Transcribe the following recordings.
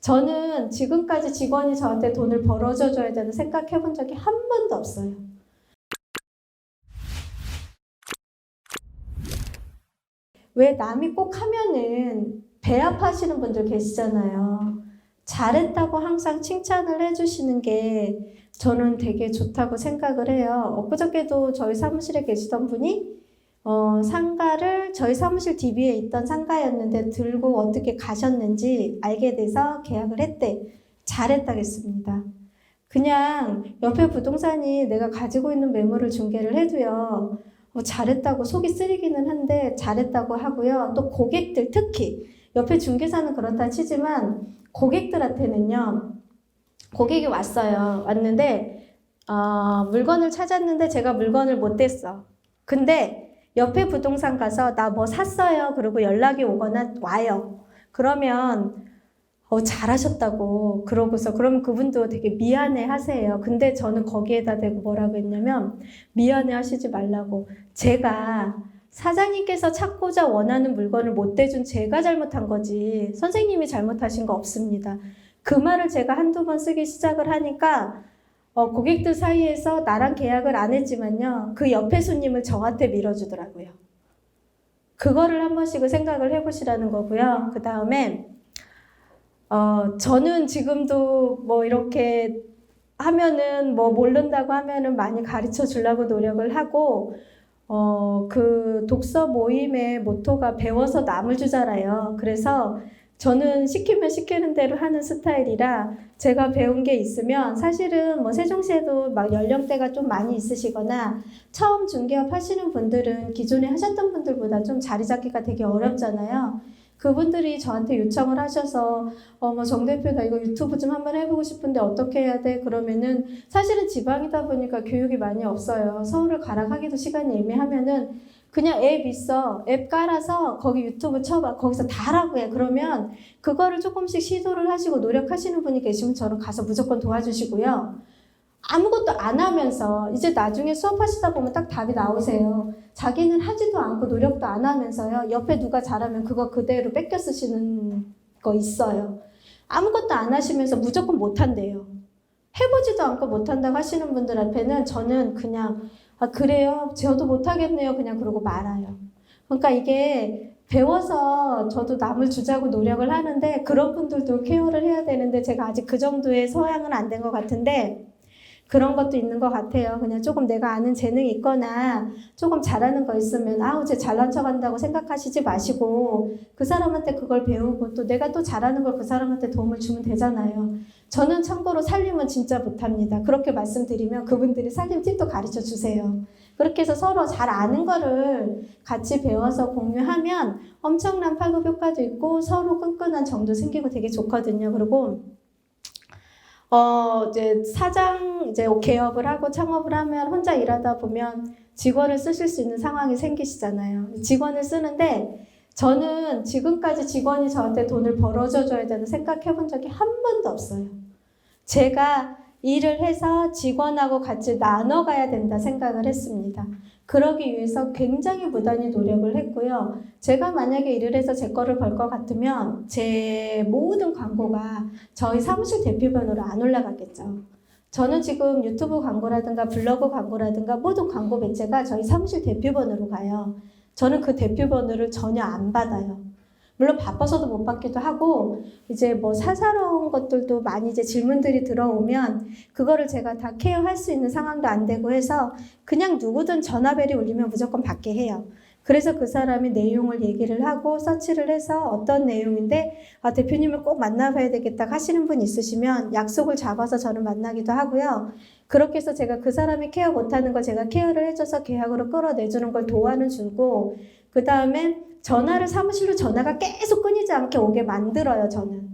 저는 지금까지 직원이 저한테 돈을 벌어줘 줘야 되는 생각해 본 적이 한 번도 없어요. 왜 남이 꼭 하면은 배합하시는 분들 계시잖아요. 잘했다고 항상 칭찬을 해주시는 게 저는 되게 좋다고 생각을 해요. 엊그저께도 저희 사무실에 계시던 분이 상가를 저희 사무실 DB에 있던 상가였는데 들고 어떻게 가셨는지 알게 돼서 계약을 했대. 잘했다겠습니다. 그냥 옆에 부동산이 내가 가지고 있는 매물을 중개를 해도요. 잘했다고 속이 쓰리기는 한데 잘했다고 하고요. 또 고객들 특히 옆에 중개사는 그렇다 치지만 고객들한테는요. 고객이 왔어요. 왔는데 물건을 찾았는데 제가 물건을 못 댔어. 근데 옆에 부동산 가서 나 뭐 샀어요. 그리고 연락이 오거나 와요. 그러면 잘하셨다고 그러고서 그러면 그분도 되게 미안해 하세요. 근데 저는 거기에다 대고 뭐라고 했냐면 미안해 하시지 말라고. 제가 사장님께서 찾고자 원하는 물건을 못 대준 제가 잘못한 거지 선생님이 잘못하신 거 없습니다. 그 말을 제가 한두 번 쓰기 시작을 하니까 고객들 사이에서 나랑 계약을 안 했지만요. 그 옆에 손님을 저한테 밀어주더라고요. 그거를 한 번씩은 생각을 해보시라는 거고요. 그 다음에 저는 지금도 뭐 이렇게 하면은 뭐 모른다고 하면은 많이 가르쳐 주려고 노력을 하고 그 독서 모임의 모토가 배워서 남을 주잖아요. 그래서 저는 시키면 시키는 대로 하는 스타일이라 제가 배운 게 있으면 사실은 뭐 세종시에도 막 연령대가 좀 많이 있으시거나 처음 중개업 하시는 분들은 기존에 하셨던 분들보다 좀 자리 잡기가 되게 어렵잖아요. 그분들이 저한테 요청을 하셔서 뭐 정 대표 나 이거 유튜브 좀 한번 해보고 싶은데 어떻게 해야 돼? 그러면은 사실은 지방이다 보니까 교육이 많이 없어요. 서울을 가라 가기도 시간이 애매하면은 그냥 앱 있어. 앱 깔아서 거기 유튜브 쳐봐. 거기서 다 하라고 해. 그러면 그거를 조금씩 시도를 하시고 노력하시는 분이 계시면 저는 가서 무조건 도와주시고요. 아무것도 안 하면서 이제 나중에 수업하시다 보면 딱 답이 나오세요. 자기는 하지도 않고 노력도 안 하면서요. 옆에 누가 잘하면 그거 그대로 뺏겨 쓰시는 거 있어요. 아무것도 안 하시면서 무조건 못한대요. 해보지도 않고 못한다고 하시는 분들한테는 저는 그냥 그래요? 저도 못하겠네요. 그냥 그러고 말아요. 그러니까 이게 배워서 저도 남을 주자고 노력을 하는데 그런 분들도 케어를 해야 되는데 제가 아직 그 정도의 소양은 안 된 것 같은데 그런 것도 있는 것 같아요. 그냥 조금 내가 아는 재능이 있거나 조금 잘하는 거 있으면 쟤 잘난 척 한다고 생각하시지 마시고 그 사람한테 그걸 배우고 또 내가 또 잘하는 걸 그 사람한테 도움을 주면 되잖아요. 저는 참고로 살림은 진짜 못합니다. 그렇게 말씀드리면 그분들이 살림 팁도 가르쳐 주세요. 그렇게 해서 서로 잘 아는 거를 같이 배워서 공유하면 엄청난 파급 효과도 있고 서로 끈끈한 정도 생기고 되게 좋거든요. 그리고 이제 이제 개업을 하고 창업을 하면 혼자 일하다 보면 직원을 쓰실 수 있는 상황이 생기시잖아요. 직원을 쓰는데 저는 지금까지 직원이 저한테 돈을 벌어줘 줘야 되는 생각해 본 적이 한 번도 없어요. 제가 일을 해서 직원하고 같이 나눠가야 된다 생각을 했습니다. 그러기 위해서 굉장히 무단히 노력을 했고요. 제가 만약에 일을 해서 제 거를 벌 것 같으면 제 모든 광고가 저희 사무실 대표번호로 안 올라가겠죠. 저는 지금 유튜브 광고라든가 블로그 광고라든가 모든 광고 매체가 저희 사무실 대표번호로 가요. 저는 그 대표번호를 전혀 안 받아요. 물론 바빠서도 못 받기도 하고 이제 뭐 사사로운 것들도 많이 이제 질문들이 들어오면 그거를 제가 다 케어할 수 있는 상황도 안 되고 해서 그냥 누구든 전화벨이 울리면 무조건 받게 해요. 그래서 그 사람이 내용을 얘기를 하고 서치를 해서 어떤 내용인데 대표님을 꼭 만나봐야 되겠다 하시는 분 있으시면 약속을 잡아서 저는 만나기도 하고요. 그렇게 해서 제가 그 사람이 케어 못하는 걸 제가 케어를 해줘서 계약으로 끌어내주는 걸 도와는 주고 그 다음에 사무실로 전화가 계속 끊이지 않게 오게 만들어요, 저는.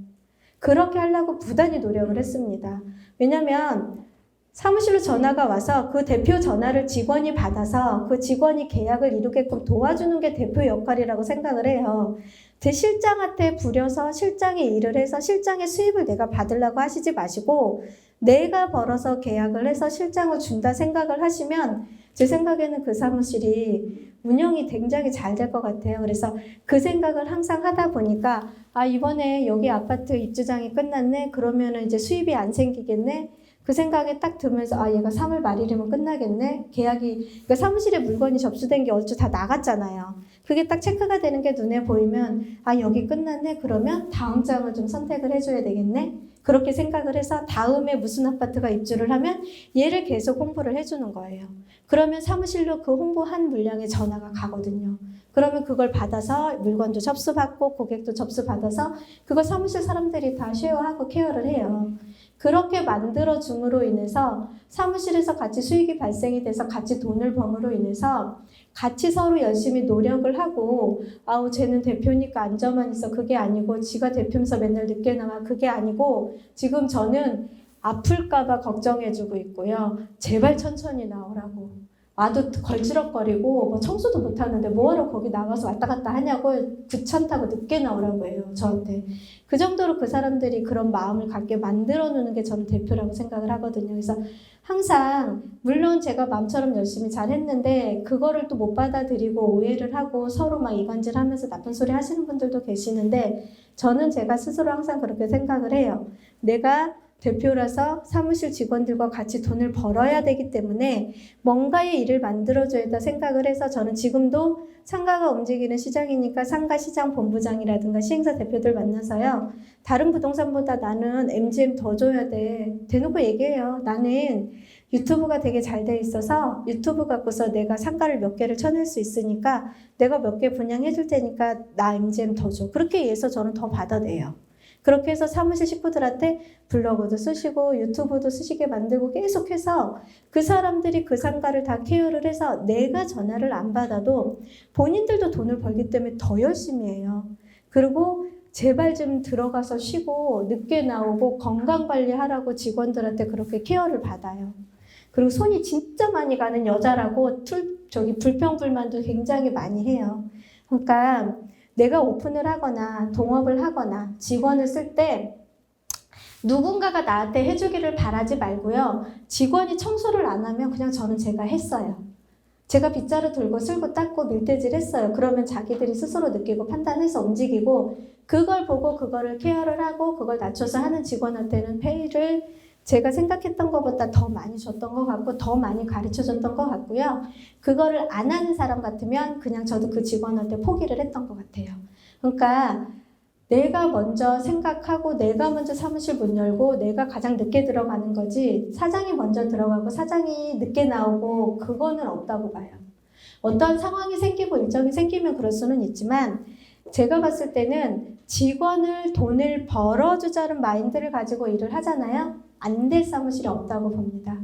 그렇게 하려고 부단히 노력을 했습니다. 왜냐면 사무실로 전화가 와서 그 대표 전화를 직원이 받아서 그 직원이 계약을 이루게끔 도와주는 게 대표 역할이라고 생각을 해요. 제 실장한테 부려서 실장이 일을 해서 실장의 수입을 내가 받으려고 하시지 마시고 내가 벌어서 계약을 해서 실장을 준다 생각을 하시면 제 생각에는 그 사무실이 운영이 굉장히 잘 될 것 같아요. 그래서 그 생각을 항상 하다 보니까 아, 이번에 여기 아파트 입주장이 끝났네? 그러면은 이제 수입이 안 생기겠네? 그 생각에 딱 들면서 아, 얘가 3월 말이면 끝나겠네? 계약이, 그러니까 사무실에 물건이 접수된 게 얼추 다 나갔잖아요. 그게 딱 체크가 되는 게 눈에 보이면 아, 여기 끝났네? 그러면 다음 장을 좀 선택을 해줘야 되겠네? 그렇게 생각을 해서 다음에 무슨 아파트가 입주를 하면 얘를 계속 홍보를 해주는 거예요. 그러면 사무실로 그 홍보한 물량의 전화가 가거든요. 그러면 그걸 받아서 물건도 접수받고 고객도 접수받아서 그걸 사무실 사람들이 다 쉐어하고 케어를 해요. 그렇게 만들어줌으로 인해서 사무실에서 같이 수익이 발생이 돼서 같이 돈을 범으로 인해서 같이 서로 열심히 노력을 하고 아우 쟤는 대표니까 앉아만 있어 그게 아니고 지가 대표면서 맨날 늦게 나와 그게 아니고 지금 저는 아플까봐 걱정해주고 있고요. 제발 천천히 나오라고. 와도 걸지럭거리고 뭐 청소도 못하는데 뭐하러 거기 나가서 왔다 갔다 하냐고 귀찮다고 늦게 나오라고 해요. 저한테. 그 정도로 그 사람들이 그런 마음을 갖게 만들어 놓는 게 저는 대표라고 생각을 하거든요. 그래서 항상 물론 제가 마음처럼 열심히 잘했는데 그거를 또 못 받아들이고 오해를 하고 서로 막 이간질하면서 나쁜 소리 하시는 분들도 계시는데 저는 제가 스스로 항상 그렇게 생각을 해요. 내가 대표라서 사무실 직원들과 같이 돈을 벌어야 되기 때문에 뭔가의 일을 만들어줘야 생각을 해서 저는 지금도 상가가 움직이는 시장이니까 상가 시장 본부장이라든가 시행사 대표들 만나서요. 다른 부동산보다 나는 MGM 더 줘야 돼. 대놓고 얘기해요. 나는 유튜브가 되게 잘 돼 있어서 유튜브 갖고서 내가 상가를 몇 개를 쳐낼 수 있으니까 내가 몇 개 분양해 줄 테니까 나 MGM 더 줘. 그렇게 해서 저는 더 받아내요. 그렇게 해서 사무실 식구들한테 블로그도 쓰시고 유튜브도 쓰시게 만들고 계속해서 그 사람들이 그 상가를 다 케어를 해서 내가 전화를 안 받아도 본인들도 돈을 벌기 때문에 더 열심히 해요. 그리고 제발 좀 들어가서 쉬고 늦게 나오고 건강관리하라고 직원들한테 그렇게 케어를 받아요. 그리고 손이 진짜 많이 가는 여자라고 불평불만도 굉장히 많이 해요. 그러니까 내가 오픈을 하거나 동업을 하거나 직원을 쓸 때 누군가가 나한테 해주기를 바라지 말고요. 직원이 청소를 안 하면 그냥 저는 제가 했어요. 제가 빗자루 들고 쓸고 닦고 밀대질 했어요. 그러면 자기들이 스스로 느끼고 판단해서 움직이고 그걸 보고 그거를 케어를 하고 그걸 낮춰서 하는 직원한테는 페이를 제가 생각했던 것보다 더 많이 줬던 것 같고 더 많이 가르쳐줬던 것 같고요. 그거를 안 하는 사람 같으면 그냥 저도 그 직원한테 포기를 했던 것 같아요. 그러니까 내가 먼저 생각하고 내가 먼저 사무실 문 열고 내가 가장 늦게 들어가는 거지 사장이 먼저 들어가고 사장이 늦게 나오고 그거는 없다고 봐요. 어떤 상황이 생기고 일정이 생기면 그럴 수는 있지만 제가 봤을 때는 직원을 돈을 벌어주자는 마인드를 가지고 일을 하잖아요. 안 될 사무실이 없다고 봅니다.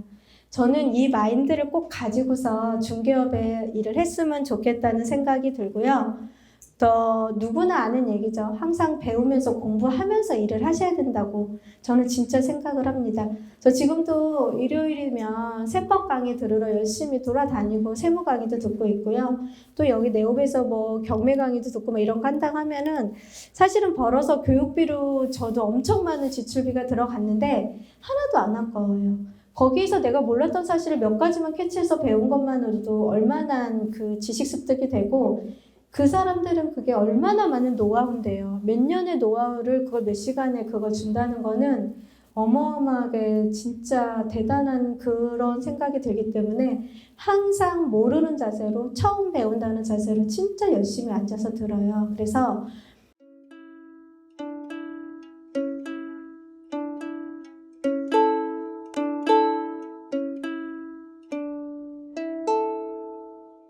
저는 이 마인드를 꼭 가지고서 중개업에 일을 했으면 좋겠다는 생각이 들고요. 또 누구나 아는 얘기죠. 항상 배우면서 공부하면서 일을 하셔야 된다고 저는 진짜 생각을 합니다. 저 지금도 일요일이면 세법 강의 들으러 열심히 돌아다니고 세무 강의도 듣고 있고요. 또 여기 네오에서 뭐 경매 강의도 듣고 뭐 이런 거 한다고 하면은 사실은 벌어서 교육비로 저도 엄청 많은 지출비가 들어갔는데 하나도 안 아까워요. 거기에서 내가 몰랐던 사실을 몇 가지만 캐치해서 배운 것만으로도 얼마나 그 지식 습득이 되고 그 사람들은 그게 얼마나 많은 노하우인데요. 몇 년의 노하우를 그걸 몇 시간에 그걸 준다는 거는 어마어마하게 진짜 대단한 그런 생각이 들기 때문에 항상 모르는 자세로 처음 배운다는 자세로 진짜 열심히 앉아서 들어요. 그래서